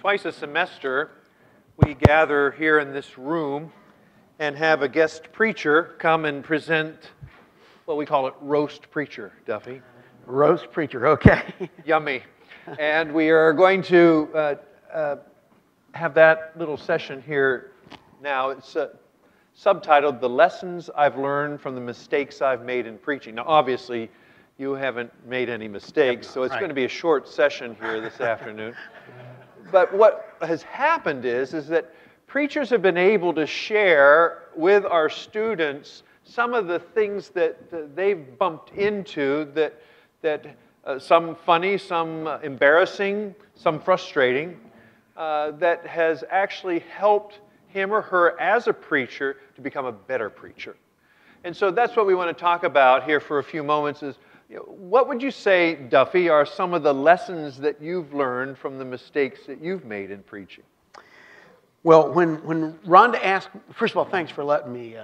Twice a semester, we gather here in this room and have a guest preacher come and present, well, we call it roast preacher, Duffy. Roast preacher, okay. Yummy. And we are going to have that little session here now. It's subtitled, The Lessons I've Learned from the Mistakes I've Made in Preaching. Now, obviously, you haven't made any mistakes, so it's going to be a short session here this afternoon. But what has happened is that preachers have been able to share with our students some of the things that they've bumped into that some funny, some embarrassing, some frustrating, that has actually helped him or her as a preacher to become a better preacher. And so that's what we want to talk about here for a few moments is, what would you say, Duffy, are some of the lessons that you've learned from the mistakes that you've made in preaching? Well, when Rhonda asked, first of all, thanks for letting me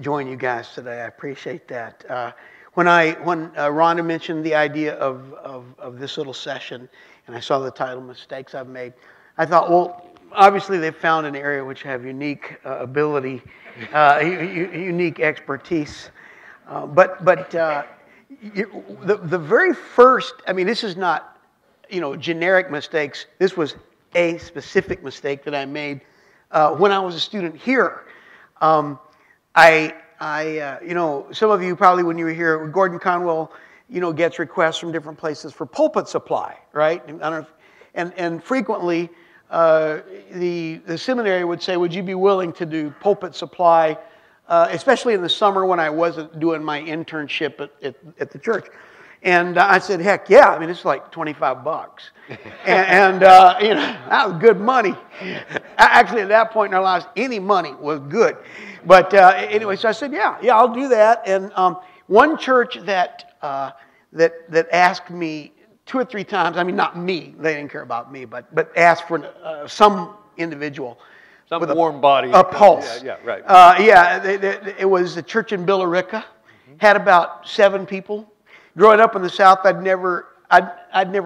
join you guys today. I appreciate that. When Rhonda mentioned the idea of this little session, and I saw the title, Mistakes I've Made, I thought, well, obviously they've found an area which have unique ability, unique expertise. But the very first, I mean, this is not, generic mistakes. This was a specific mistake that I made when I was a student here. Some of you probably when you were here, Gordon-Conwell, gets requests from different places for pulpit supply, right? And I don't know and frequently the seminary would say, would you be willing to do pulpit supply, especially in the summer when I wasn't doing my internship at the church. And I said, heck yeah, I mean, it's like $25. and that was good money. Actually, at that point in our lives, any money was good. But anyway, so I said, yeah, I'll do that. And one church that asked me 2 or 3 times, I mean, not me, they didn't care about me, but asked for some individual. Some with warm body. A pulse. Yeah, right. It was a church in Billerica. Had about 7 people. Growing up in the South, I'd never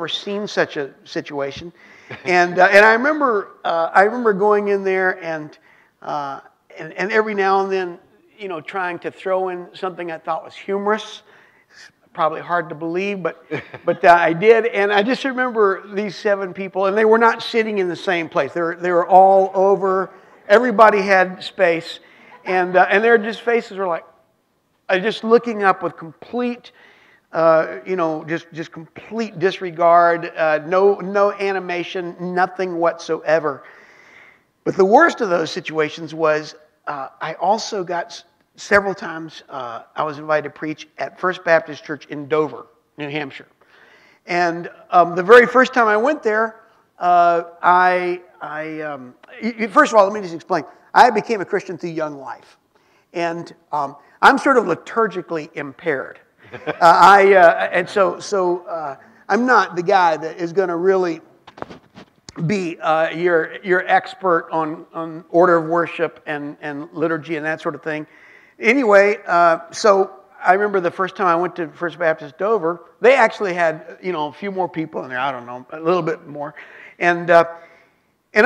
seen such a situation, and I remember going in there and every now and then, trying to throw in something I thought was humorous. It's probably hard to believe, but I did, and I just remember these 7 people, and they were not sitting in the same place. They were all over. Everybody had space, and their just faces were like, just looking up with complete. Just complete disregard, no animation, nothing whatsoever. But the worst of those situations was I also got several times I was invited to preach at First Baptist Church in Dover, New Hampshire. And the very first time I went there, first of all, let me just explain. I became a Christian through Young Life. And I'm sort of liturgically impaired. So I'm not the guy that is going to really be your expert on order of worship and liturgy and that sort of thing. Anyway, so I remember the first time I went to First Baptist Dover, they actually had a few more people in there. I don't know, a little bit more, and I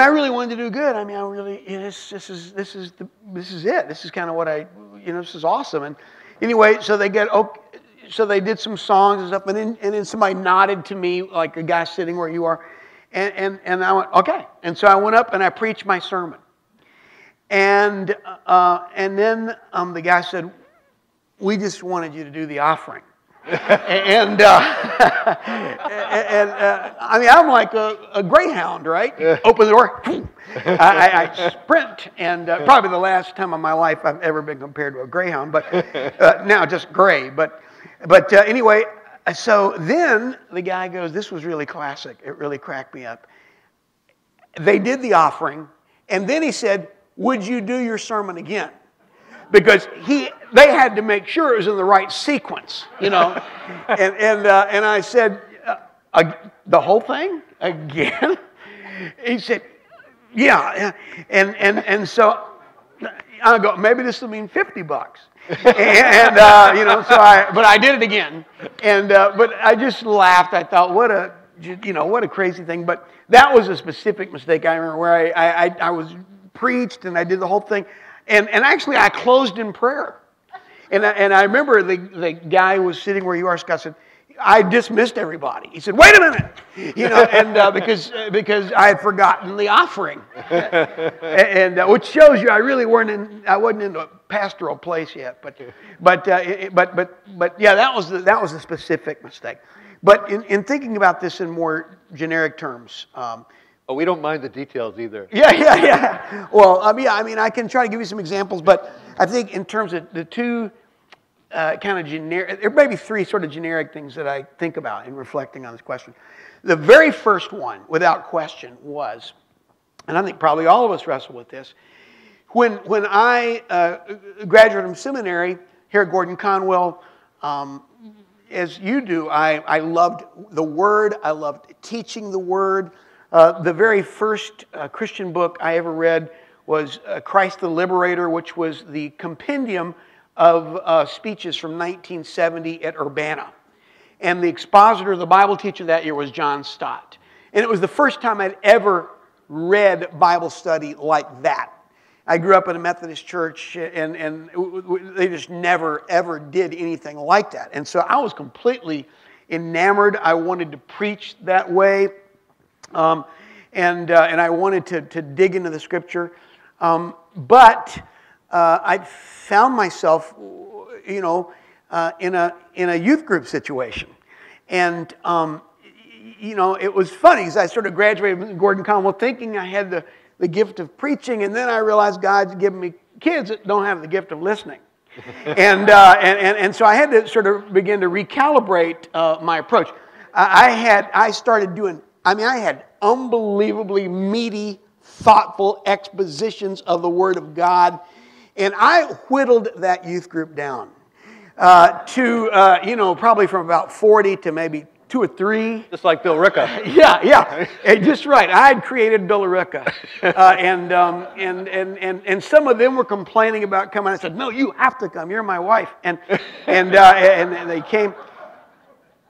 really wanted to do good. I mean, I really this is it. This is kind of what this is awesome. And anyway, so they get okay. So they did some songs and stuff, and then somebody nodded to me, like a guy sitting where you are, and I went, okay. And so I went up and I preached my sermon, and then the guy said, we just wanted you to do the offering, and I mean, I'm like a greyhound, right? Open the door, I sprint, and probably the last time in my life I've ever been compared to a greyhound, but now just gray, But anyway, so then the guy goes, this was really classic. It really cracked me up. They did the offering, and then he said, would you do your sermon again? Because they had to make sure it was in the right sequence, and I said, the whole thing again? He said, yeah. And so I go, maybe this will mean $50. But I did it again, but I just laughed. I thought, what a crazy thing. But that was a specific mistake I remember where I was preached and I did the whole thing. And actually I closed in prayer. And I remember the guy who was sitting where you are, Scott, said, I dismissed everybody. He said, wait a minute, and because I had forgotten the offering, and which shows you I really I wasn't in a pastoral place yet. But yeah, that was a specific mistake. But in thinking about this in more generic terms. Oh, we don't mind the details either. Yeah. Well, I can try to give you some examples, but I think in terms of the two kind of generic, there may be three sort of generic things that I think about in reflecting on this question. The very first one, without question, was, and I think probably all of us wrestle with this, when I graduated from seminary here at Gordon-Conwell, as you do, I loved the Word. I loved teaching the Word. The very first Christian book I ever read was Christ the Liberator, which was the compendium of speeches from 1970 at Urbana. And the expositor, the Bible teacher that year was John Stott. And it was the first time I'd ever read Bible study like that. I grew up in a Methodist church, and they just never, ever did anything like that. And so I was completely enamored. I wanted to preach that way. And I wanted to dig into the Scripture. But I found myself, in a youth group situation. And, it was funny because I sort of graduated from Gordon-Conwell thinking I had the gift of preaching, and then I realized God's given me kids that don't have the gift of listening. And so I had to sort of begin to recalibrate my approach. I had unbelievably meaty, thoughtful expositions of the Word of God. And I whittled that youth group down to, probably from about 40 to maybe 2 or 3. Just like Bill Ricka. Yeah. Just right. I had created Bill Ricka. And some of them were complaining about coming. I said, no, you have to come. You're my wife. And they came.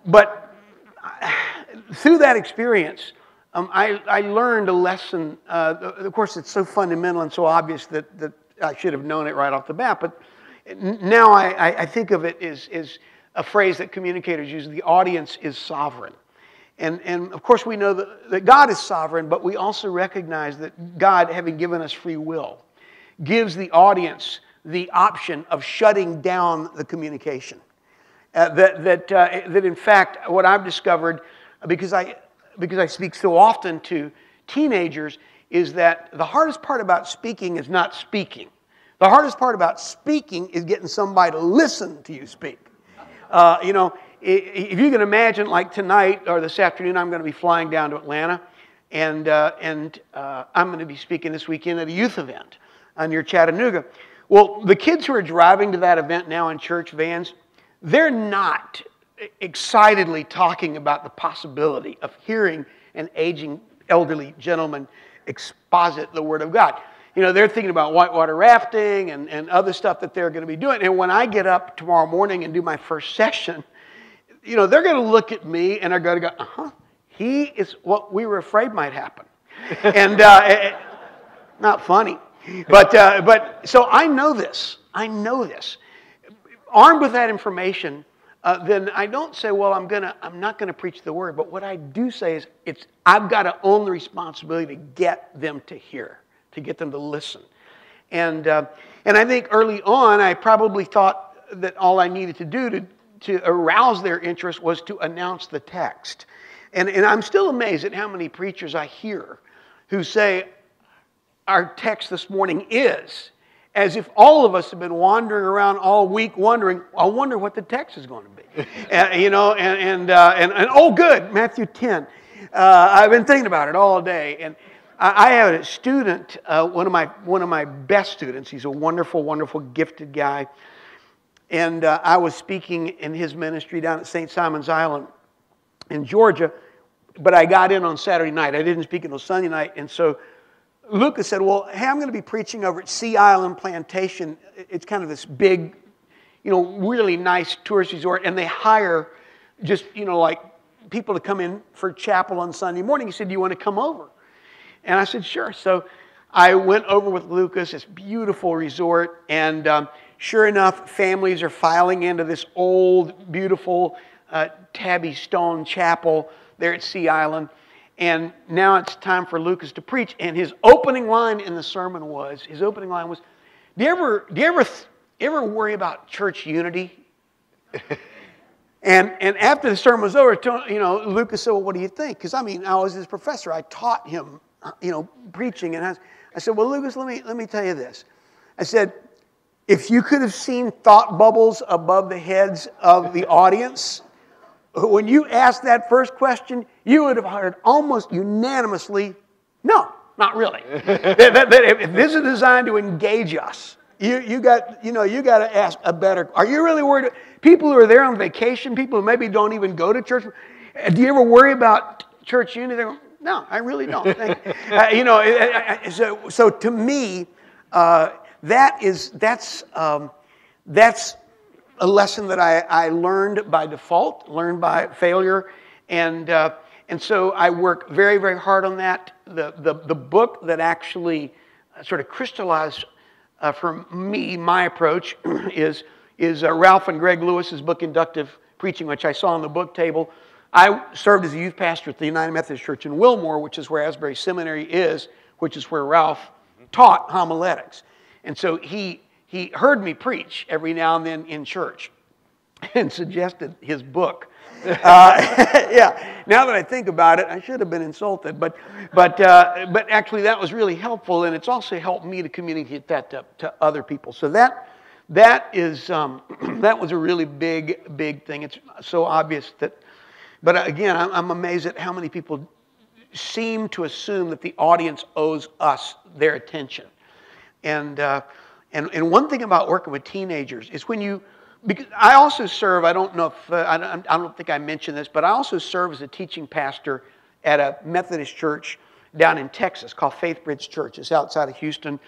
But through that experience, I learned a lesson. Of course, it's so fundamental and so obvious that I should have known it right off the bat. But now I think of it as a phrase that communicators use: the audience is sovereign. And of course, we know that God is sovereign, but we also recognize that God, having given us free will, gives the audience the option of shutting down the communication. That in fact, what I've discovered, because I speak so often to teenagers, is that the hardest part about speaking is not speaking. The hardest part about speaking is getting somebody to listen to you speak. If you can imagine, like tonight or this afternoon, I'm going to be flying down to Atlanta, and I'm going to be speaking this weekend at a youth event near Chattanooga. Well, the kids who are driving to that event now in church vans, they're not excitedly talking about the possibility of hearing an aging elderly gentleman exposit the Word of God. They're thinking about whitewater rafting and other stuff that they're going to be doing. And when I get up tomorrow morning and do my first session, they're going to look at me and they're going to go, he is what we were afraid might happen. And not funny. But so I know this. Armed with that information, then I don't say, well, I'm not going to preach the Word. But what I do say is I've got to own the responsibility to get them to hear, to get them to listen. And I think early on, I probably thought that all I needed to do to arouse their interest was to announce the text. And I'm still amazed at how many preachers I hear who say, our text this morning is, as if all of us have been wandering around all week wondering, I wonder what the text is going to be. And oh, good, Matthew 10. I've been thinking about it all day. And I have a student, one of my best students. He's a wonderful, wonderful, gifted guy. And I was speaking in his ministry down at St. Simon's Island in Georgia, but I got in on Saturday night. I didn't speak until Sunday night. And so Lucas said, well, hey, I'm going to be preaching over at Sea Island Plantation. It's kind of this big, really nice tourist resort, and they hire just, like people to come in for chapel on Sunday morning. He said, "Do you want to come over?" And I said, "Sure." So I went over with Lucas, this beautiful resort, and sure enough, families are filing into this old, beautiful tabby stone chapel there at Sea Island. And now it's time for Lucas to preach. And his opening line in the sermon was, do you ever worry about church unity? And after the sermon was over, Lucas said, "Well, what do you think?" Because I was his professor. I taught him, preaching. And I said, "Well, Lucas, let me tell you this." I said, "If you could have seen thought bubbles above the heads of the audience, when you asked that first question, you would have heard almost unanimously, no, not really. If this is designed to engage us, you got to ask a better. Are you really worried? People who are there on vacation, people who maybe don't even go to church, do you ever worry about church unity?" They go, "No, I really don't." So to me, that's a lesson that I learned by default, learned by failure, and so I work very, very hard on that. The book that actually sort of crystallized for me my approach is Ralph and Greg Lewis's book Inductive Preaching, which I saw on the book table. I served as a youth pastor at the United Methodist Church in Wilmore, which is where Asbury Seminary is, which is where Ralph taught homiletics, and so he heard me preach every now and then in church and suggested his book. Yeah, now that I think about it, I should have been insulted, but actually that was really helpful, and it's also helped me to communicate that to other people. So that is that was a really big thing. It's so obvious that, but again, I'm amazed at how many people seem to assume that the audience owes us their attention, and one thing about working with teenagers is because I also serve, I don't know if, I don't think I mentioned this, but I also serve as a teaching pastor at a Methodist church down in Texas called Faith Bridge Church. It's outside of Houston.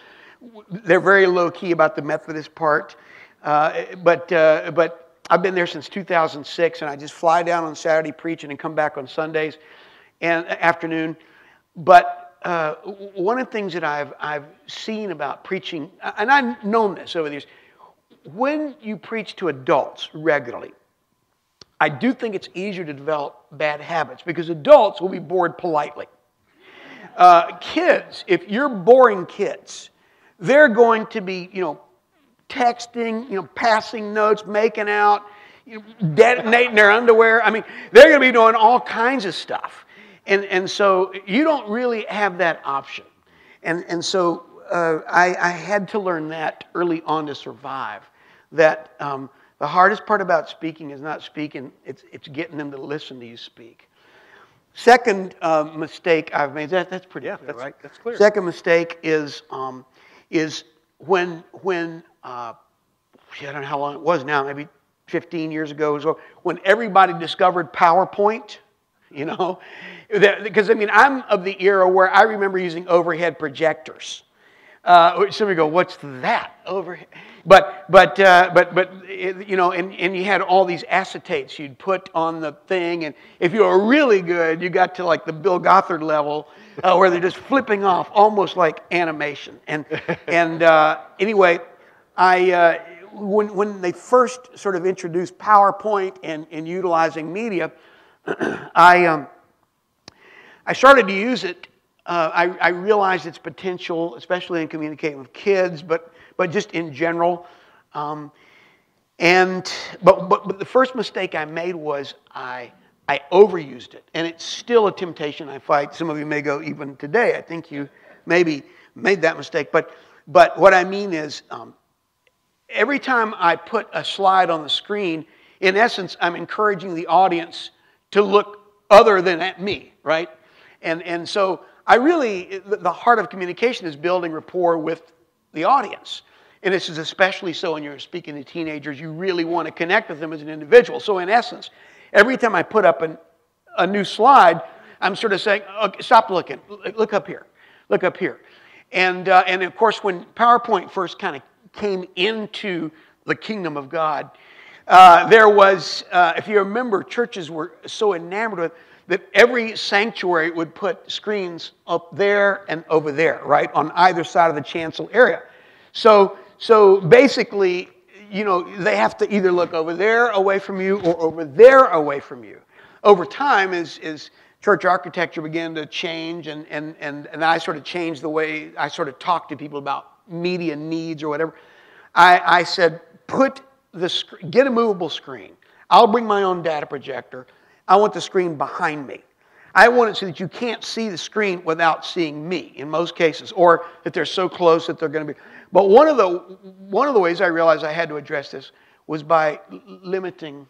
They're very low-key about the Methodist part, but I've been there since 2006, and I just fly down on Saturday preaching and come back on Sundays and afternoon. But one of the things that I've seen about preaching, and I've known this over the years, when you preach to adults regularly, I do think it's easier to develop bad habits because adults will be bored politely. Kids, if you're boring kids, they're going to be, texting, passing notes, making out, detonating their underwear. I mean, they're going to be doing all kinds of stuff. And so you don't really have that option. And so I had to learn that early on to survive. That the hardest part about speaking is not speaking, it's getting them to listen to you speak. Second mistake I've made, that's pretty clear, right? That's clear. Second mistake is when I don't know how long it was now, maybe 15 years ago, so when everybody discovered PowerPoint, because I'm of the era where I remember using overhead projectors. Somebody go, "What's that overhead?" But and you had all these acetates you'd put on the thing, and if you were really good, you got to like the Bill Gothard level, where they're just flipping off, almost like animation. And anyway, when they first sort of introduced PowerPoint and utilizing media, I started to use it. I realized its potential, especially in communicating with kids, but just in general. But the first mistake I made was I overused it, and it's still a temptation I fight. Some of you may go, even today, I think you maybe made that mistake. But what I mean is, every time I put a slide on the screen, in essence, I'm encouraging the audience to look other than at me, right? And so the heart of communication is building rapport with the audience. And this is especially so when you're speaking to teenagers. You really want to connect with them as an individual. So in essence, every time I put up a new slide, I'm sort of saying, okay, stop looking. Look up here. Look up here. And of course, when PowerPoint first kind of came into the kingdom of God, There was, if you remember, churches were so enamored with that every sanctuary would put screens up there and over there, right, on either side of the chancel area. So basically, you know, they have to either look over there away from you or over there away from you. Over time, as church architecture began to change, and I sort of changed the way I sort of talk to people about media needs or whatever, I said, get a movable screen. I'll bring my own data projector. I want the screen behind me. I want it so that you can't see the screen without seeing me in most cases, or that they're so close that they're going to be. But one of the ways I realized I had to address this was by limiting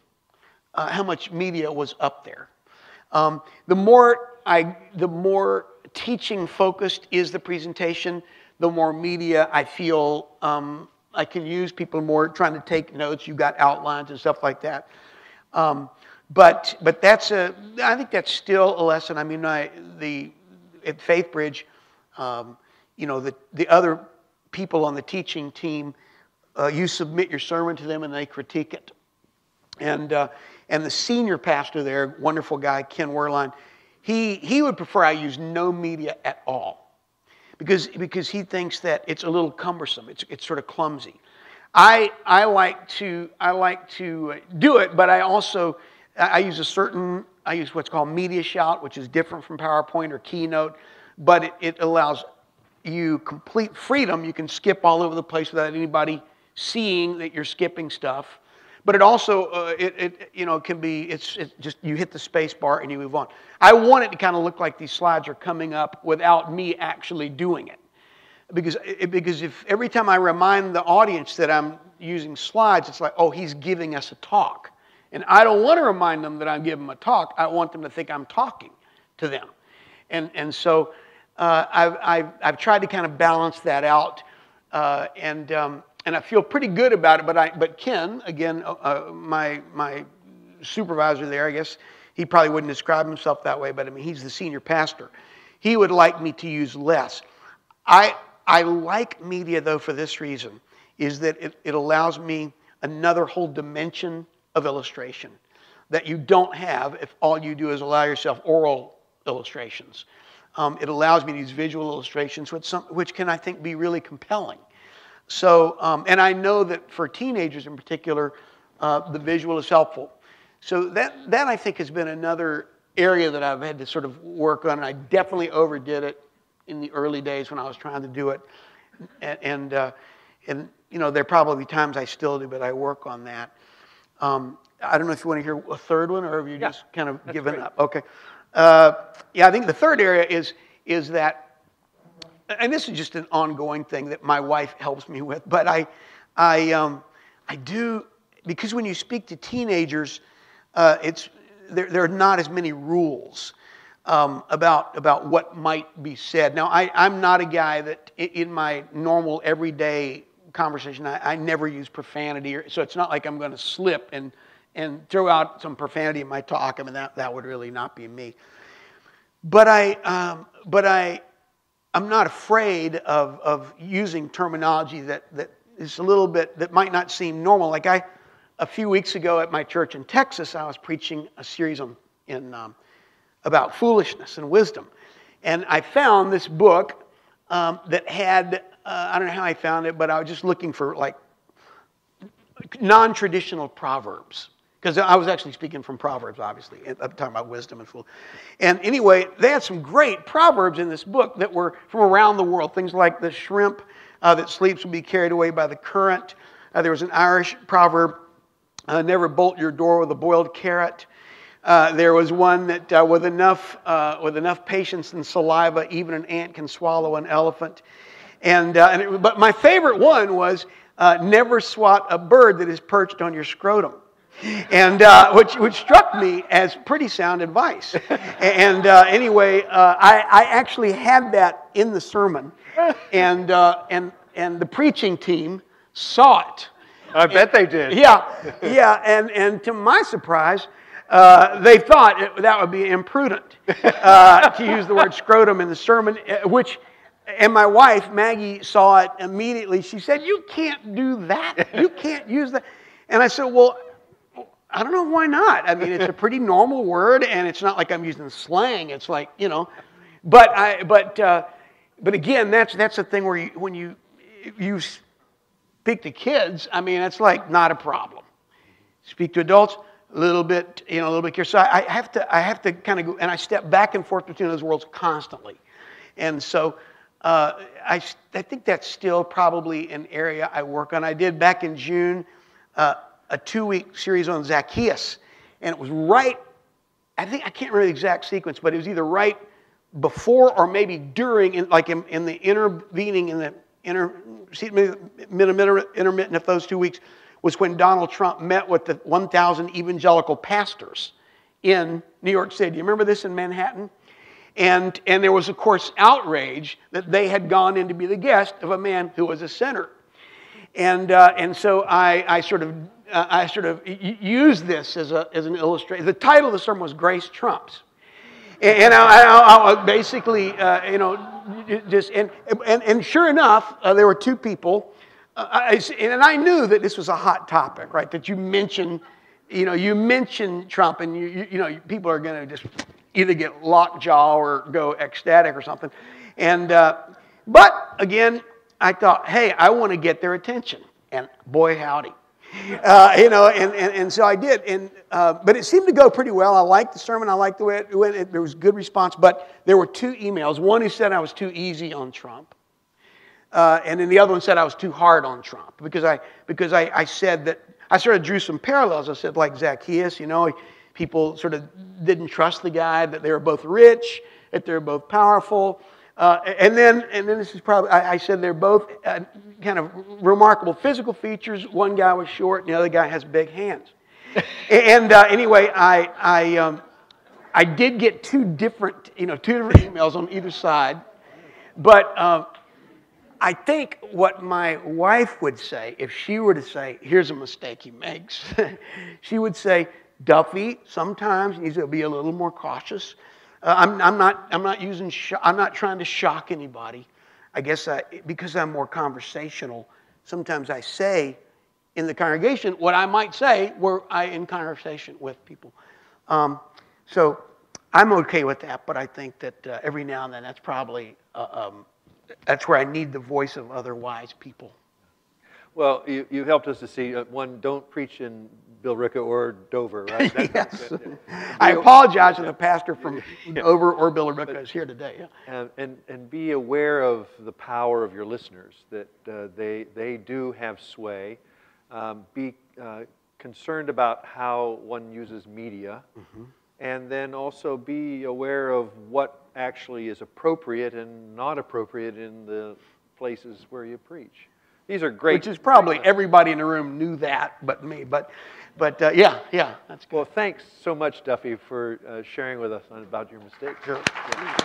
how much media was up there. The more teaching focused is the presentation, the more media I feel I can use. People more trying to take notes. You've got outlines and stuff like that. But I think that's still a lesson. I mean, at FaithBridge, you know, the other people on the teaching team, you submit your sermon to them and they critique it. And the senior pastor there, wonderful guy, Ken Werline, he would prefer I use no media at all, because he thinks that it's a little cumbersome. It's sort of clumsy. I like to do it, but I use what's called Media Shout, which is different from PowerPoint or Keynote, but it allows you complete freedom. You can skip all over the place without anybody seeing that you're skipping stuff. But it also, it can be, it's just, you hit the space bar and you move on. I want it to kind of look like these slides are coming up without me actually doing it. Because if every time I remind the audience that I'm using slides, it's like, oh, he's giving us a talk. And I don't want to remind them that I'm giving them a talk. I want them to think I'm talking to them. And so I've tried to kind of balance that out. And I feel pretty good about it, but Ken, again, my supervisor there, I guess he probably wouldn't describe himself that way, but I mean, he's the senior pastor. He would like me to use less. I like media, though, for this reason, is that it allows me another whole dimension of illustration that you don't have if all you do is allow yourself oral illustrations. It allows me these visual illustrations, which can, I think, be really compelling. So, and I know that for teenagers in particular, the visual is helpful. So that I think has been another area that I've had to sort of work on. And I definitely overdid it in the early days when I was trying to do it. And you know, there are probably times I still do, but I work on that. I don't know if you want to hear a third one or have you just kind of given up? Okay. Yeah, I think the third area is that, and this is just an ongoing thing that my wife helps me with, but I do, because when you speak to teenagers, there are not as many rules about what might be said. Now, I'm not a guy that in my normal everyday conversation, I never use profanity, so it's not like I'm going to slip and throw out some profanity in my talk. I mean, that would really not be me. But I'm not afraid of using terminology that is a little bit, that might not seem normal. Like a few weeks ago at my church in Texas, I was preaching a series about foolishness and wisdom. And I found this book that had, I don't know how I found it, but I was just looking for like non-traditional proverbs. Because I was actually speaking from Proverbs, obviously. I'm talking about wisdom and fool. And anyway, they had some great proverbs in this book that were from around the world. Things like the shrimp that sleeps will be carried away by the current. There was an Irish proverb, never bolt your door with a boiled carrot. There was one that with enough patience and saliva, even an ant can swallow an elephant. But my favorite one was never swat a bird that is perched on your scrotum. And which struck me as pretty sound advice. And anyway, I actually had that in the sermon, and the preaching team saw it. I bet they did. Yeah, and to my surprise, they thought that would be imprudent to use the word scrotum in the sermon, and my wife, Maggie, saw it immediately. She said, "You can't do that. You can't use that." And I said, "Well, I don't know why not. I mean, it's a pretty normal word, and it's not like I'm using slang. It's like, you know, but again, that's the thing where when you speak to kids, I mean, it's like not a problem. Speak to adults, a little bit curious. So I have to kind of go, and I step back and forth between those worlds constantly, and so I think that's still probably an area I work on. I did back in June a 2-week series on Zacchaeus, and it was right. I can't remember the exact sequence, but it was either right before or maybe during, in the intervening in the intermittent of those 2 weeks was when Donald Trump met with the 1,000 evangelical pastors in New York City. Do you remember this in Manhattan? And there was, of course, outrage that they had gone in to be the guest of a man who was a sinner. And so I sort of used this as an illustration. The title of the sermon was Grace Trumps. And I basically, and sure enough, there were 2 people, and I knew that this was a hot topic, right? That you mention Trump, and people are going to just either get lockjaw or go ecstatic or something. And but again, I thought, hey, I want to get their attention, and boy, howdy. And so I did, but it seemed to go pretty well. I liked the sermon. I liked the way it went. There was good response, but there were 2 emails. One who said I was too easy on Trump, and then the other one said I was too hard on Trump because I said that I sort of drew some parallels. I said like Zacchaeus, people sort of didn't trust the guy, that they were both rich, that they were both powerful. And then this is probably, I said they're both kind of remarkable physical features. One guy was short, and the other guy has big hands. And anyway, I did get 2 different emails on either side. But I think what my wife would say, if she were to say, here's a mistake he makes, she would say, Duffy sometimes needs to be a little more cautious. I'm not trying to shock anybody. I guess because I'm more conversational, sometimes I say in the congregation what I might say were I in conversation with people. So I'm okay with that, but I think that every now and then that's probably that's where I need the voice of other wise people. Well, you helped us to see, one, don't preach in Billerica or Dover, right? Yes. I apologize to the pastor from Dover or Billerica is here today. Yeah. And be aware of the power of your listeners, that they do have sway. Be concerned about how one uses media. Mm-hmm. And then also be aware of what actually is appropriate and not appropriate in the places where you preach. These are great. Which is probably everybody in the room knew that, but me. But yeah, that's good. Well, thanks so much, Duffy, for sharing with us about your mistakes. Sure. Yeah.